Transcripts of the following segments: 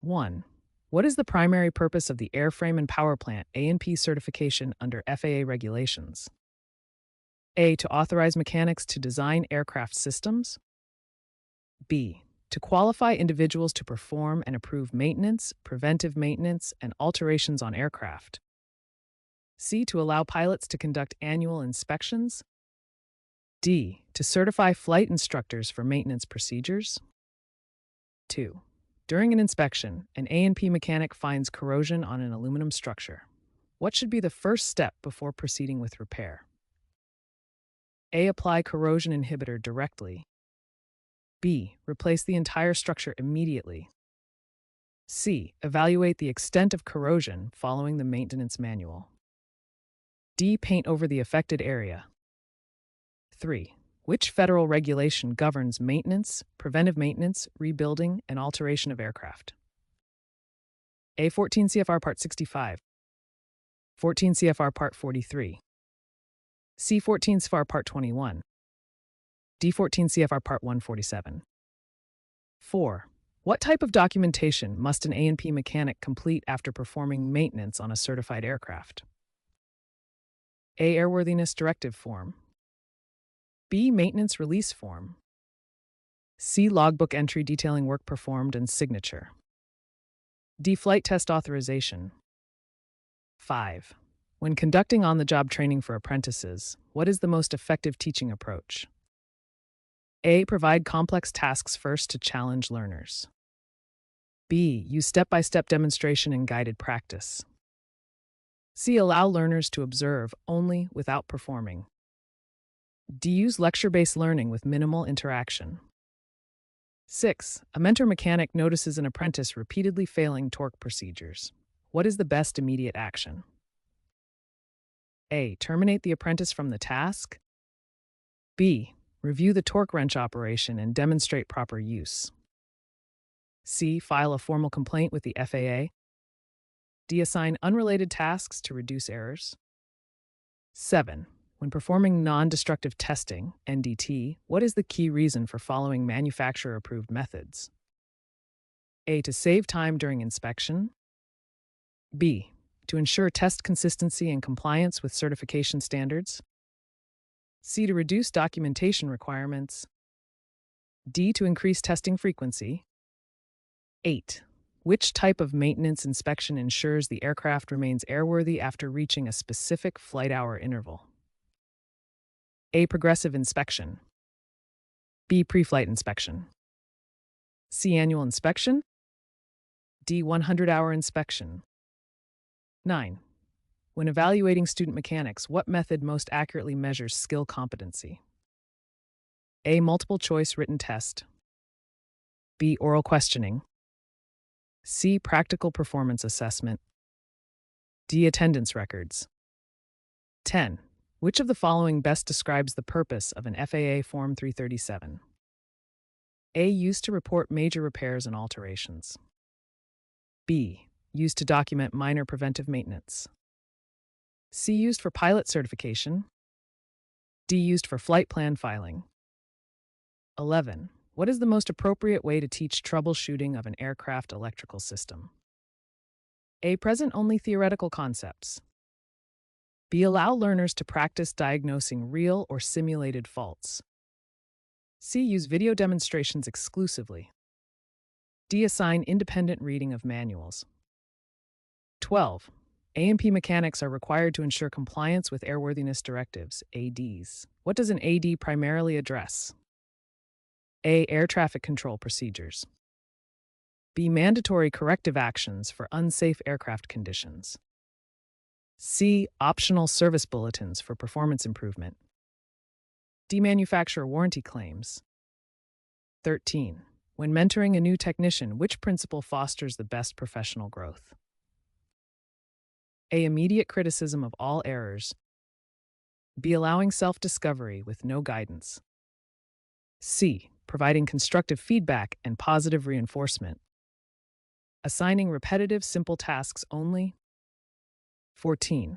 1. What is the primary purpose of the airframe and power plant A&P certification under FAA regulations? A. To authorize mechanics to design aircraft systems. B. To qualify individuals to perform and approve maintenance, preventive maintenance, and alterations on aircraft. C. To allow pilots to conduct annual inspections. D. To certify flight instructors for maintenance procedures. 2. During an inspection, an A&P mechanic finds corrosion on an aluminum structure. What should be the first step before proceeding with repair? A. Apply corrosion inhibitor directly. B. Replace the entire structure immediately. C. Evaluate the extent of corrosion following the maintenance manual. D. Paint over the affected area. 3. Which federal regulation governs maintenance, preventive maintenance, rebuilding, and alteration of aircraft? A. 14 CFR Part 65. 14 CFR Part 43. C. 14 CFR Part 21. D. 14 CFR Part 147. 4. What type of documentation must an A&P mechanic complete after performing maintenance on a certified aircraft? A. Airworthiness Directive Form. B. Maintenance Release Form. C. Logbook entry detailing work performed and signature. D. Flight Test Authorization. 5. When conducting on-the-job training for apprentices, what is the most effective teaching approach? A. Provide complex tasks first to challenge learners. B. Use step-by-step demonstration and guided practice. C. Allow learners to observe only without performing. D. Use lecture-based learning with minimal interaction. 6. A mentor mechanic notices an apprentice repeatedly failing torque procedures. What is the best immediate action? A. Terminate the apprentice from the task. B. Review the torque wrench operation and demonstrate proper use. C. File a formal complaint with the FAA. D. Assign unrelated tasks to reduce errors. 7. When performing non-destructive testing, NDT, what is the key reason for following manufacturer-approved methods? A. To save time during inspection. B. To ensure test consistency and compliance with certification standards. C. To reduce documentation requirements. D. To increase testing frequency. 8. Which type of maintenance inspection ensures the aircraft remains airworthy after reaching a specific flight hour interval? A. Progressive inspection. B. Pre-flight inspection. C. Annual inspection. D. 100-hour inspection. 9. When evaluating student mechanics, what method most accurately measures skill competency? A. Multiple choice written test. B. Oral questioning. C. Practical performance assessment. D. Attendance records. 10. Which of the following best describes the purpose of an FAA Form 337? A. Used to report major repairs and alterations. B. Used to document minor preventive maintenance. C. Used for pilot certification. D. Used for flight plan filing. 11. What is the most appropriate way to teach troubleshooting of an aircraft electrical system? A. Present only theoretical concepts. B. Allow learners to practice diagnosing real or simulated faults. C. Use video demonstrations exclusively. D. Assign independent reading of manuals. 12. A&P mechanics are required to ensure compliance with airworthiness directives, ADs. What does an AD primarily address? A. Air traffic control procedures. B. Mandatory corrective actions for unsafe aircraft conditions. C. Optional service bulletins for performance improvement. D. Manufacturer warranty claims. 13. When mentoring a new technician, which principle fosters the best professional growth? A. Immediate criticism of all errors. B. Allowing self-discovery with no guidance. C. Providing constructive feedback and positive reinforcement. Assigning repetitive, simple tasks only. 14.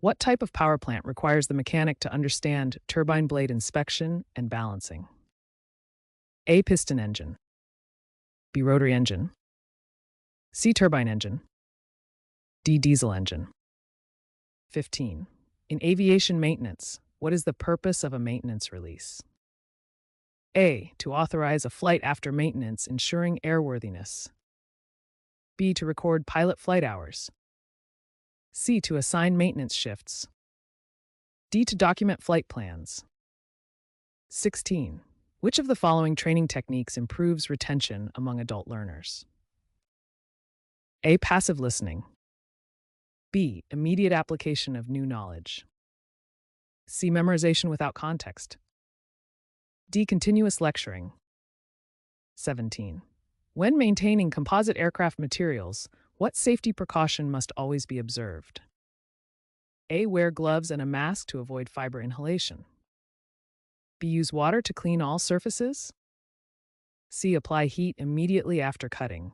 What type of power plant requires the mechanic to understand turbine blade inspection and balancing? A. Piston engine. B. Rotary engine. C. Turbine engine. D. Diesel engine. 15. In aviation maintenance, what is the purpose of a maintenance release? A. To authorize a flight after maintenance, ensuring airworthiness. B. To record pilot flight hours. C. To assign maintenance shifts. D. To document flight plans. 16. Which of the following training techniques improves retention among adult learners? A. Passive listening. B. Immediate application of new knowledge. C. Memorization without context. D. Continuous lecturing. 17. When maintaining composite aircraft materials, what safety precaution must always be observed? A. Wear gloves and a mask to avoid fiber inhalation. B. Use water to clean all surfaces. C. Apply heat immediately after cutting.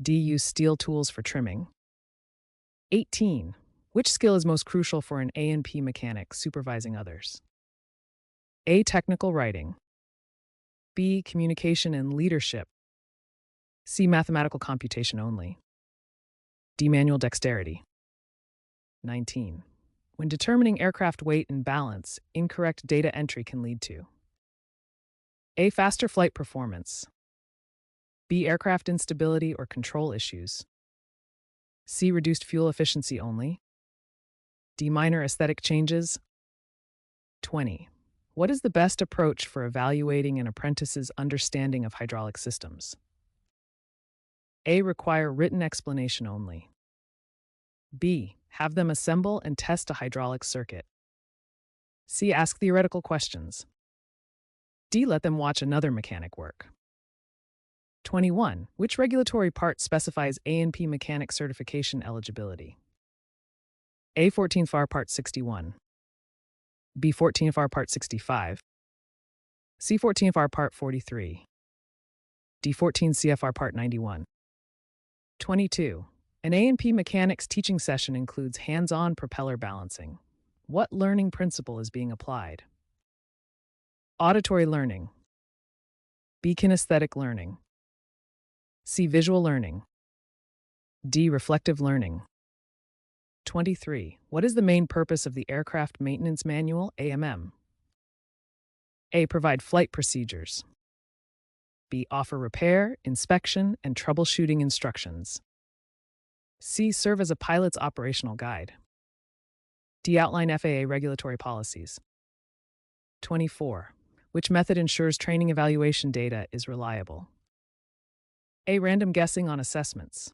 D. Use steel tools for trimming. 18. Which skill is most crucial for an A&P mechanic supervising others? A. Technical writing. B. Communication and leadership. C. Mathematical computation only. D. Manual dexterity. 19. When determining aircraft weight and balance, incorrect data entry can lead to A. Faster flight performance. B. Aircraft instability or control issues. C. Reduced fuel efficiency only. D. Minor aesthetic changes. 20. What is the best approach for evaluating an apprentice's understanding of hydraulic systems? A. Require written explanation only. B. Have them assemble and test a hydraulic circuit. C. Ask theoretical questions. D. Let them watch another mechanic work. 21. Which regulatory part specifies A&P mechanic certification eligibility? A. 14 FAR Part 61. B. 14 FAR Part 65. C. 14 FAR Part 43. D. 14 CFR Part 91. 22. An A&P mechanics teaching session includes hands-on propeller balancing. What learning principle is being applied? Auditory learning. B. Kinesthetic learning. C. Visual learning. D. Reflective learning. 23. What is the main purpose of the Aircraft Maintenance Manual, AMM? A. Provide flight procedures. B. Offer repair, inspection, and troubleshooting instructions. C. Serve as a pilot's operational guide. D. Outline FAA regulatory policies. 24. Which method ensures training evaluation data is reliable? A. Random guessing on assessments.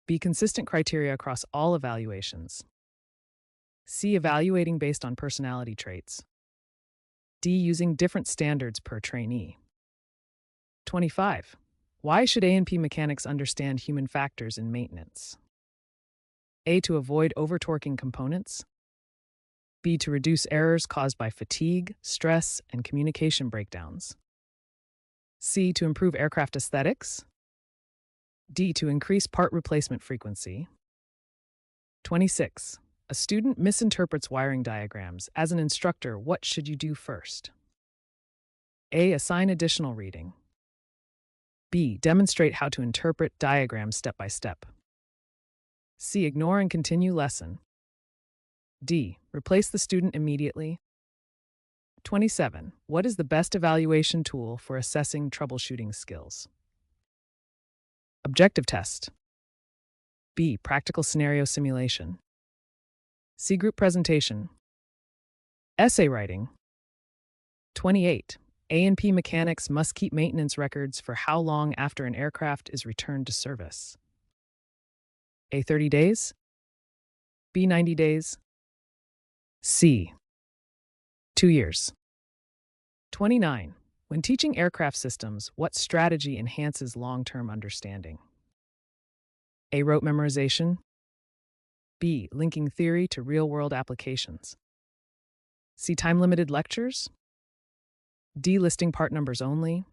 B. Consistent criteria across all evaluations. C. Evaluating based on personality traits. D. Using different standards per trainee. 25. Why should A&P mechanics understand human factors in maintenance? A. To avoid over-torquing components. B. To reduce errors caused by fatigue, stress, and communication breakdowns. C. To improve aircraft aesthetics. D. To increase part replacement frequency. 26. A student misinterprets wiring diagrams. As an instructor, what should you do first? A. Assign additional reading. B. Demonstrate how to interpret diagrams step by step. C. Ignore and continue lesson. D. Replace the student immediately. 27. What is the best evaluation tool for assessing troubleshooting skills? Objective test. B. Practical scenario simulation. C. Group presentation. Essay writing. 28. A&P mechanics must keep maintenance records for how long after an aircraft is returned to service? A. 30 days. B. 90 days. C. 2 years. 29. When teaching aircraft systems, what strategy enhances long-term understanding? A. Rote memorization. B. Linking theory to real-world applications. C. Time-limited lectures. D. Listing part numbers only.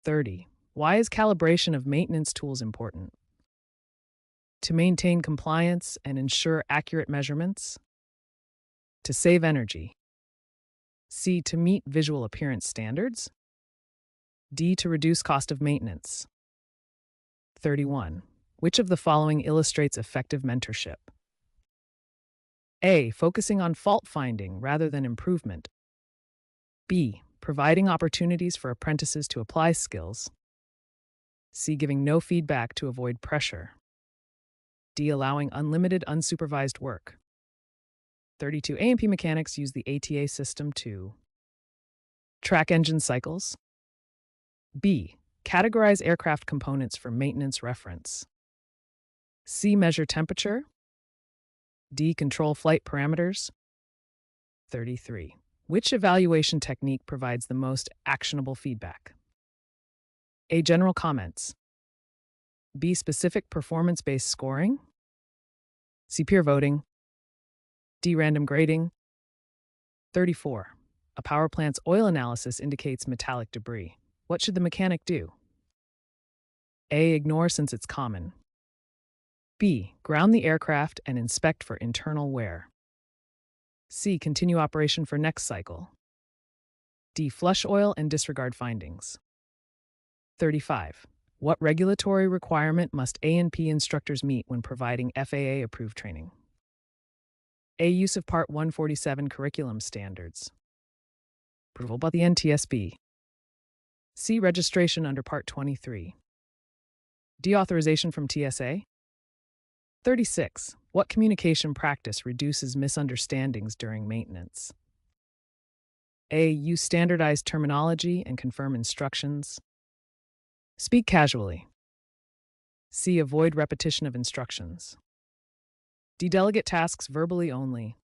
30. Why is calibration of maintenance tools important? To maintain compliance and ensure accurate measurements. To save energy. C. To meet visual appearance standards. D. To reduce cost of maintenance. 31. Which of the following illustrates effective mentorship? A. Focusing on fault finding rather than improvement. B. Providing opportunities for apprentices to apply skills. C. Giving no feedback to avoid pressure. D. Allowing unlimited unsupervised work. 32. A&P mechanics use the ATA system to track engine cycles. B. Categorize aircraft components for maintenance reference. C. Measure temperature. D. Control flight parameters. 33. Which evaluation technique provides the most actionable feedback? A. General comments. B. Specific performance-based scoring. C. Peer voting. D. Random grading. 34. A power plant's oil analysis indicates metallic debris. What should the mechanic do? A. Ignore since it's common. B. Ground the aircraft and inspect for internal wear. C. Continue operation for next cycle. D. Flush oil and disregard findings. 35. What regulatory requirement must A&P instructors meet when providing FAA-approved training? A. Use of Part 147 curriculum standards. Approval by the NTSB. C. Registration under Part 23. D. Authorization from TSA. 36. What communication practice reduces misunderstandings during maintenance? A. Use standardized terminology and confirm instructions. Speak casually. C. Avoid repetition of instructions. D. Delegate tasks verbally only.